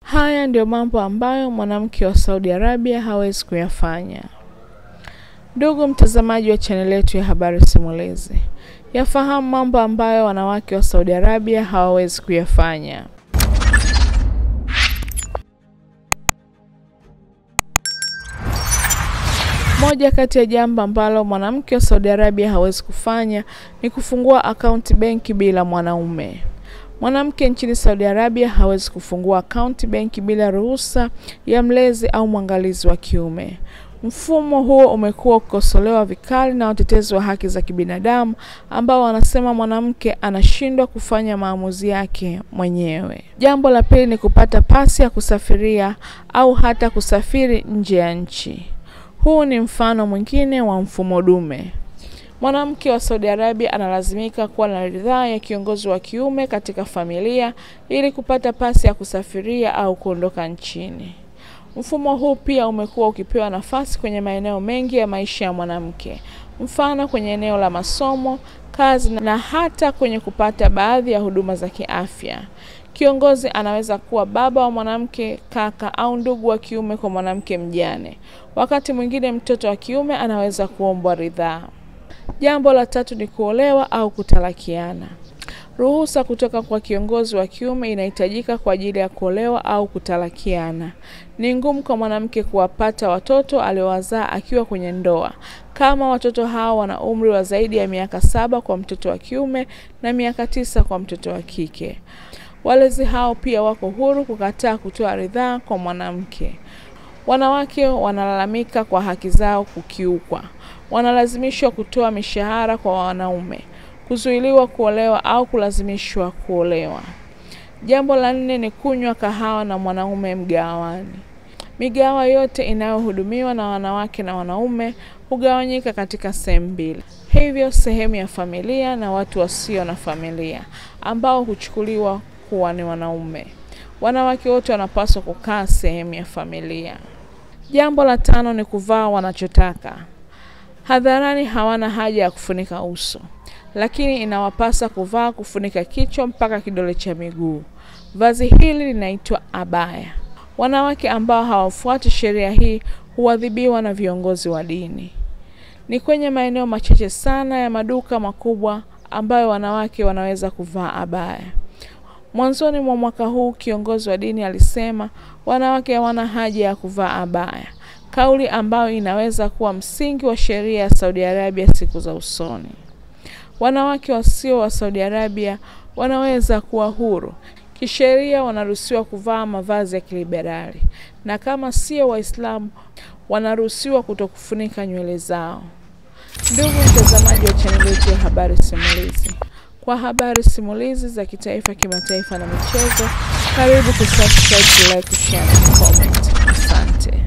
Haya ndio mambo ambayo mwanamke wa Saudi Arabia hawezi kuyafanya. Ndugu mtazamaji wa channel yetu ya Habari Simulizi, yafahamu mambo ambayo wanawake wa Saudi Arabia hawawezi kuyafanya. Moja kati ya jambo ambalo mwanamke wa Saudi Arabia hawezi kufanya ni kufungua akaunti benki bila mwanaume. Mwanamke nchini Saudi Arabia hawezi kufungua akaunti benki bila ruhusa ya mlezi au mwangalizi wa kiume. Mfumo huo umekuwa ukikosolewa vikali na watetezi wa haki za kibinadamu ambao wanasema mwanamke anashindwa kufanya maamuzi yake mwenyewe. Jambo la pili ni kupata pasi ya kusafiria au hata kusafiri nje ya nchi. Huu ni mfano mwingine wa mfumo dume. Mwanamke wa Saudi Arabia analazimika kuwa na ridhaa ya kiongozi wa kiume katika familia ili kupata pasi ya kusafiria au kuondoka nchini. Mfumo huu pia umekuwa ukipewa nafasi kwenye maeneo mengi ya maisha ya mwanamke. Mfano kwenye eneo la masomo, kazi na hata kwenye kupata baadhi ya huduma za kiafya. Kiongozi anaweza kuwa baba wa mwanamke, kaka au ndugu wa kiume kwa mwanamke mjane. Wakati mwingine mtoto wa kiume anaweza kuombwa ridhaa. Jambo la tatu ni kuolewa au kutalakiana. Ruhusa kutoka kwa kiongozi wa kiume inahitajika kwa ajili ya kuolewa au kutalakiana. Ni ngumu kwa mwanamke kuwapata watoto aliowazaa akiwa kwenye ndoa, kama watoto hao wana umri wa zaidi ya miaka 7 kwa mtoto wa kiume na miaka 9 kwa mtoto wa kike. Walezi hao pia wako huru kukataa kutoa ridhaa kwa mwanamke. Wanawake wanalalamika kwa haki zao kukiukwa. Wanalazimishwa kutoa mishahara kwa wanaume, kuzuiliwa kuolewa au kulazimishwa kuolewa. Jambo la 4 ni kunywa kahawa na mwanaume mgawani. Migawa yote inayohudumiwa na wanawake na wanaume hugawanyika katika sehemu mbili. Hivyo sehemu ya familia na watu wasio na familia ambao huchukuliwa kuwa ni wanaume. Wanawake wote wanapaswa kukaa sehemu ya familia. Jambo la 5 ni kuvaa wanachotaka. Hadharani hawana haja ya kufunika uso, lakini inawapasa kuvaa kufunika kichwa mpaka kidole cha miguu. Vazi hili linaitwa abaya. Wanawake ambao hawafuati sheria hii huadhibiwa na viongozi wa dini. Ni kwenye maeneo machache sana ya maduka makubwa ambayo wanawake wanaweza kuvaa abaya. Mwanzoni mwa mwaka huu kiongozi wa dini alisema wanawake hawana haja ya kuvaa abaya. Kauli ambayo inaweza kuwa msingi wa sheria ya Saudi Arabia siku za usoni. Wanawake wasio wa Saudi Arabia wanaweza kuwa huru. Kisheria wanaruhusiwa kuvaa mavazi ya kiliberali, na kama sio Waislamu wanaruhusiwa kutokufunika nywele zao. Ndugu mtazamaji wa channel yetu ya Habari Simulizi, kwa habari simulizi za kitaifa, kimataifa na michezo, karibu kusubscribe, like, share na comment. Asante.